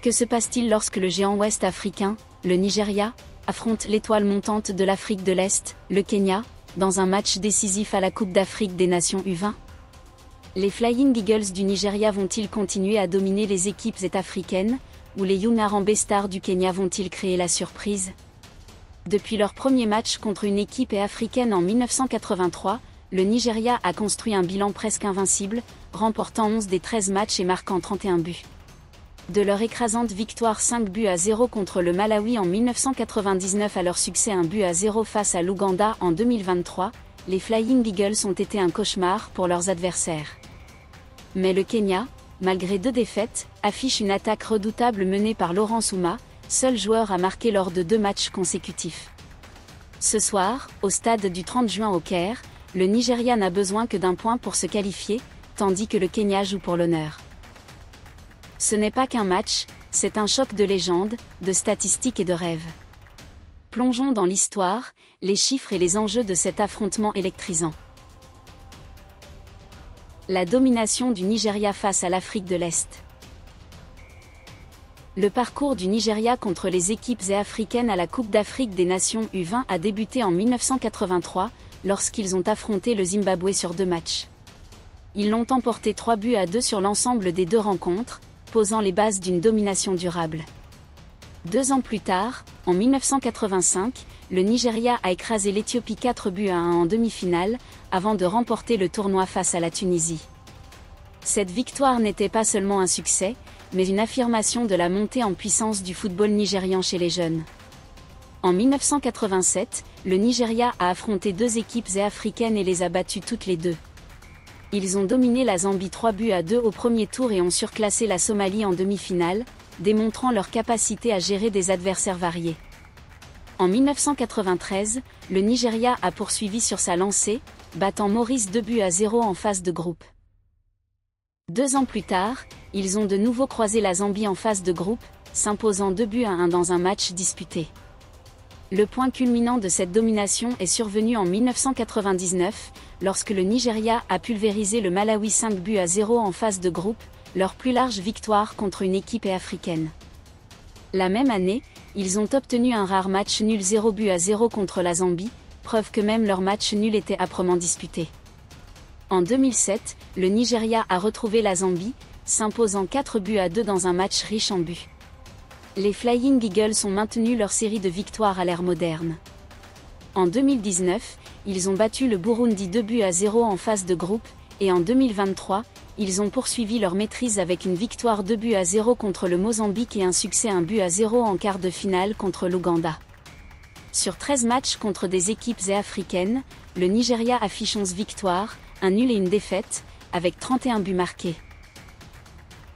Que se passe-t-il lorsque le géant ouest africain, le Nigeria, affronte l'étoile montante de l'Afrique de l'Est, le Kenya, dans un match décisif à la Coupe d'Afrique des Nations U20? Les Flying Eagles du Nigeria vont-ils continuer à dominer les équipes africaines, ou les Young Harambee Stars du Kenya vont-ils créer la surprise? Depuis leur premier match contre une équipe africaine en 1983, le Nigeria a construit un bilan presque invincible, remportant 11 des 13 matchs et marquant 31 buts. De leur écrasante victoire 5-0 contre le Malawi en 1999 à leur succès 1-0 face à l'Ouganda en 2023, les Flying Eagles ont été un cauchemar pour leurs adversaires. Mais le Kenya, malgré 2 défaites, affiche une attaque redoutable menée par Laurent Ouma, seul joueur à marquer lors de 2 matchs consécutifs. Ce soir, au stade du 30 juin au Caire, le Nigeria n'a besoin que d'un point pour se qualifier, tandis que le Kenya joue pour l'honneur. Ce n'est pas qu'un match, c'est un choc de légendes, de statistiques et de rêves. Plongeons dans l'histoire, les chiffres et les enjeux de cet affrontement électrisant. La domination du Nigeria face à l'Afrique de l'Est. Le parcours du Nigeria contre les équipes africaines à la Coupe d'Afrique des Nations U20 a débuté en 1983, lorsqu'ils ont affronté le Zimbabwe sur 2 matchs. Ils l'ont emporté 3-2 sur l'ensemble des 2 rencontres, posant les bases d'une domination durable. 2 ans plus tard, en 1985, le Nigeria a écrasé l'Éthiopie 4-1 en demi-finale, avant de remporter le tournoi face à la Tunisie. Cette victoire n'était pas seulement un succès, mais une affirmation de la montée en puissance du football nigérian chez les jeunes. En 1987, le Nigeria a affronté 2 équipes africaines et les a battues toutes les 2. Ils ont dominé la Zambie 3-2 au premier tour et ont surclassé la Somalie en demi-finale, démontrant leur capacité à gérer des adversaires variés. En 1993, le Nigeria a poursuivi sur sa lancée, battant Maurice 2-0 en phase de groupe. 2 ans plus tard, ils ont de nouveau croisé la Zambie en phase de groupe, s'imposant 2-1 dans un match disputé. Le point culminant de cette domination est survenu en 1999, lorsque le Nigeria a pulvérisé le Malawi 5-0 en phase de groupe, leur plus large victoire contre une équipe africaine. La même année, ils ont obtenu un rare match nul 0-0 contre la Zambie, preuve que même leur match nul était âprement disputé. En 2007, le Nigeria a retrouvé la Zambie, s'imposant 4-2 dans un match riche en buts. Les Flying Eagles ont maintenu leur série de victoires à l'ère moderne. En 2019, ils ont battu le Burundi 2-0 en phase de groupe, et en 2023, ils ont poursuivi leur maîtrise avec une victoire 2-0 contre le Mozambique et un succès 1-0 en quart de finale contre l'Ouganda. Sur 13 matchs contre des équipes africaines, le Nigeria affiche 11 victoires, un nul et une défaite, avec 31 buts marqués.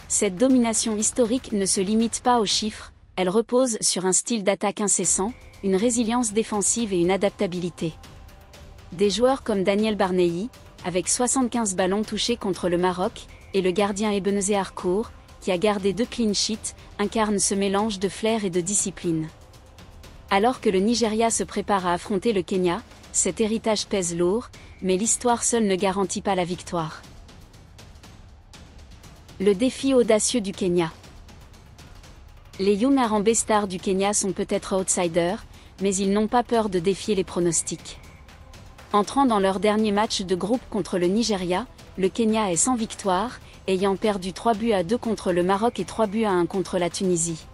Cette domination historique ne se limite pas aux chiffres, elle repose sur un style d'attaque incessant, une résilience défensive et une adaptabilité. Des joueurs comme Daniel Barneyi, avec 75 ballons touchés contre le Maroc, et le gardien Ebenezer Harcourt, qui a gardé 2 clean sheets, incarnent ce mélange de flair et de discipline. Alors que le Nigeria se prépare à affronter le Kenya, cet héritage pèse lourd, mais l'histoire seule ne garantit pas la victoire. Le défi audacieux du Kenya. Les Young Harambee Stars du Kenya sont peut-être outsiders, mais ils n'ont pas peur de défier les pronostics. Entrant dans leur dernier match de groupe contre le Nigeria, le Kenya est sans victoire, ayant perdu 3-2 contre le Maroc et 3-1 contre la Tunisie.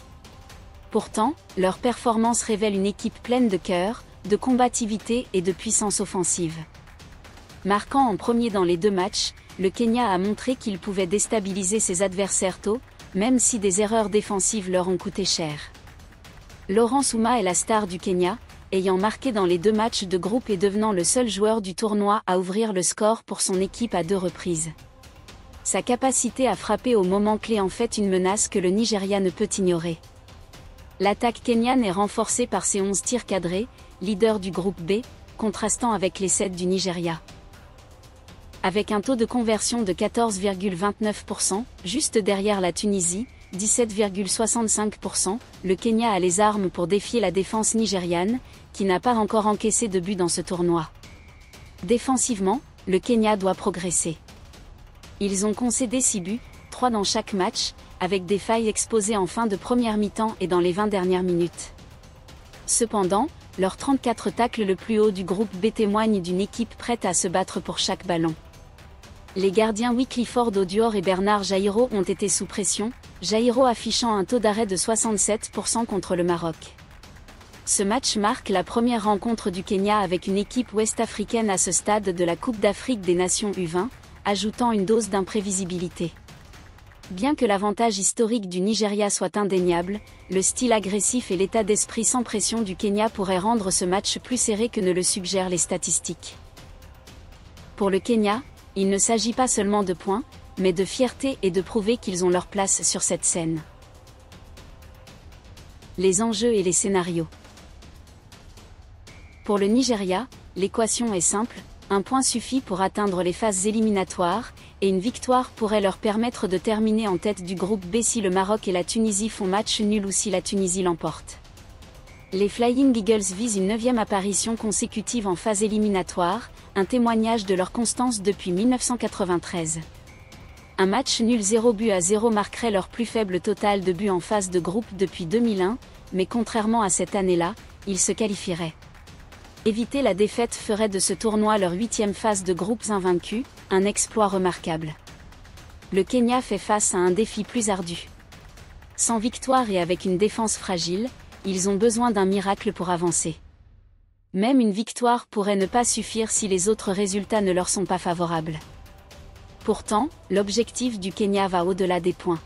Pourtant, leur performance révèle une équipe pleine de cœur, de combativité et de puissance offensive. Marquant en premier dans les 2 matchs, le Kenya a montré qu'il pouvait déstabiliser ses adversaires tôt, même si des erreurs défensives leur ont coûté cher. Laurent Ouma est la star du Kenya, ayant marqué dans les 2 matchs de groupe et devenant le seul joueur du tournoi à ouvrir le score pour son équipe à 2 reprises. Sa capacité à frapper au moment clé en fait une menace que le Nigeria ne peut ignorer. L'attaque kenyane est renforcée par ses 11 tirs cadrés, leader du groupe B, contrastant avec les 7 du Nigeria. Avec un taux de conversion de 14,29%, juste derrière la Tunisie, 17,65%, le Kenya a les armes pour défier la défense nigériane, qui n'a pas encore encaissé de but dans ce tournoi. Défensivement, le Kenya doit progresser. Ils ont concédé 6 buts, 3 dans chaque match, avec des failles exposées en fin de première mi-temps et dans les 20 dernières minutes. Cependant, leurs 34 tacles le plus haut du groupe B témoignent d'une équipe prête à se battre pour chaque ballon. Les gardiens Clifford Oduor et Bernard Jairo ont été sous pression, Jairo affichant un taux d'arrêt de 67% contre le Maroc. Ce match marque la première rencontre du Kenya avec une équipe ouest-africaine à ce stade de la Coupe d'Afrique des Nations U20, ajoutant une dose d'imprévisibilité. Bien que l'avantage historique du Nigeria soit indéniable, le style agressif et l'état d'esprit sans pression du Kenya pourraient rendre ce match plus serré que ne le suggèrent les statistiques. Pour le Kenya, il ne s'agit pas seulement de points, mais de fierté et de prouver qu'ils ont leur place sur cette scène. Les enjeux et les scénarios. Pour le Nigeria, l'équation est simple, un point suffit pour atteindre les phases éliminatoires, et une victoire pourrait leur permettre de terminer en tête du groupe B si le Maroc et la Tunisie font match nul ou si la Tunisie l'emporte. Les Flying Eagles visent une 9e apparition consécutive en phase éliminatoire, un témoignage de leur constance depuis 1993. Un match nul 0-0 marquerait leur plus faible total de buts en phase de groupe depuis 2001, mais contrairement à cette année-là, ils se qualifieraient. Éviter la défaite ferait de ce tournoi leur 8e phase de groupes invaincus, un exploit remarquable. Le Kenya fait face à un défi plus ardu. Sans victoire et avec une défense fragile, ils ont besoin d'un miracle pour avancer. Même une victoire pourrait ne pas suffire si les autres résultats ne leur sont pas favorables. Pourtant, l'objectif du Kenya va au-delà des points.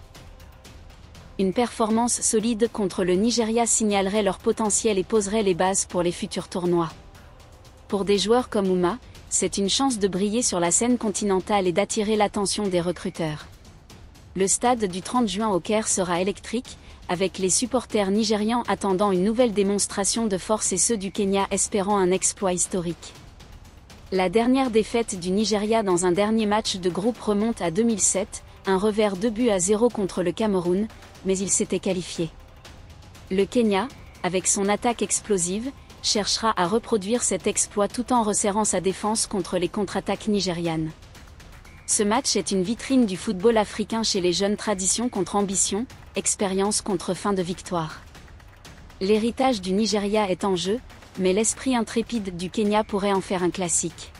Une performance solide contre le Nigeria signalerait leur potentiel et poserait les bases pour les futurs tournois. Pour des joueurs comme Ouma, c'est une chance de briller sur la scène continentale et d'attirer l'attention des recruteurs. Le stade du 30 juin au Caire sera électrique, avec les supporters nigérians attendant une nouvelle démonstration de force et ceux du Kenya espérant un exploit historique. La dernière défaite du Nigeria dans un dernier match de groupe remonte à 2007, un revers 2-0 contre le Cameroun, mais il s'était qualifié. Le Kenya, avec son attaque explosive, cherchera à reproduire cet exploit tout en resserrant sa défense contre les contre-attaques nigérianes. Ce match est une vitrine du football africain chez les jeunes, tradition contre ambition, expérience contre fin de victoire. L'héritage du Nigeria est en jeu, mais l'esprit intrépide du Kenya pourrait en faire un classique.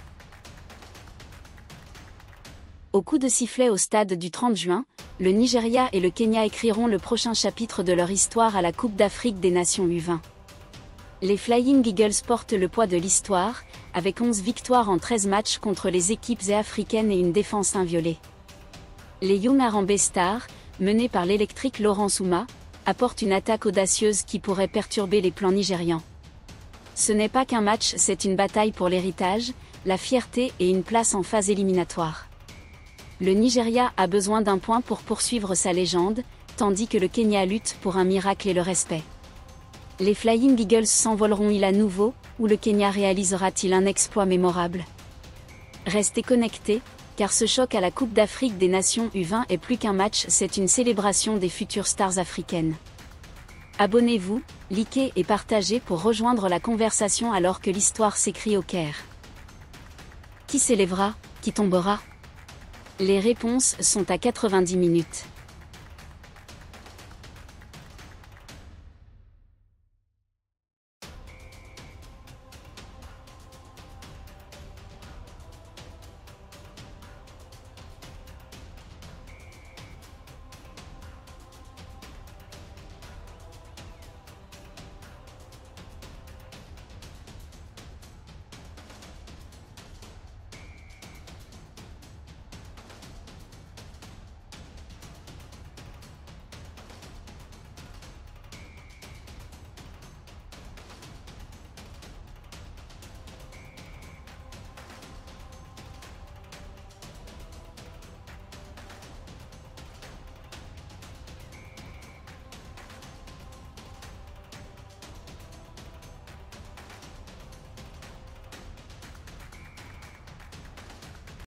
Au coup de sifflet au stade du 30 juin, le Nigeria et le Kenya écriront le prochain chapitre de leur histoire à la Coupe d'Afrique des Nations U20. Les Flying Eagles portent le poids de l'histoire, avec 11 victoires en 13 matchs contre les équipes africaines et une défense inviolée. Les Young Harambee Stars, menés par l'électrique Laurent Ouma, apportent une attaque audacieuse qui pourrait perturber les plans nigérians. Ce n'est pas qu'un match, c'est une bataille pour l'héritage, la fierté et une place en phase éliminatoire. Le Nigeria a besoin d'un point pour poursuivre sa légende, tandis que le Kenya lutte pour un miracle et le respect. Les Flying Eagles s'envoleront-ils à nouveau, ou le Kenya réalisera-t-il un exploit mémorable? Restez connectés, car ce choc à la Coupe d'Afrique des Nations U20 est plus qu'un match, c'est une célébration des futures stars africaines. Abonnez-vous, likez et partagez pour rejoindre la conversation alors que l'histoire s'écrit au Caire. Qui s'élèvera, qui tombera? Les réponses sont à 90 minutes.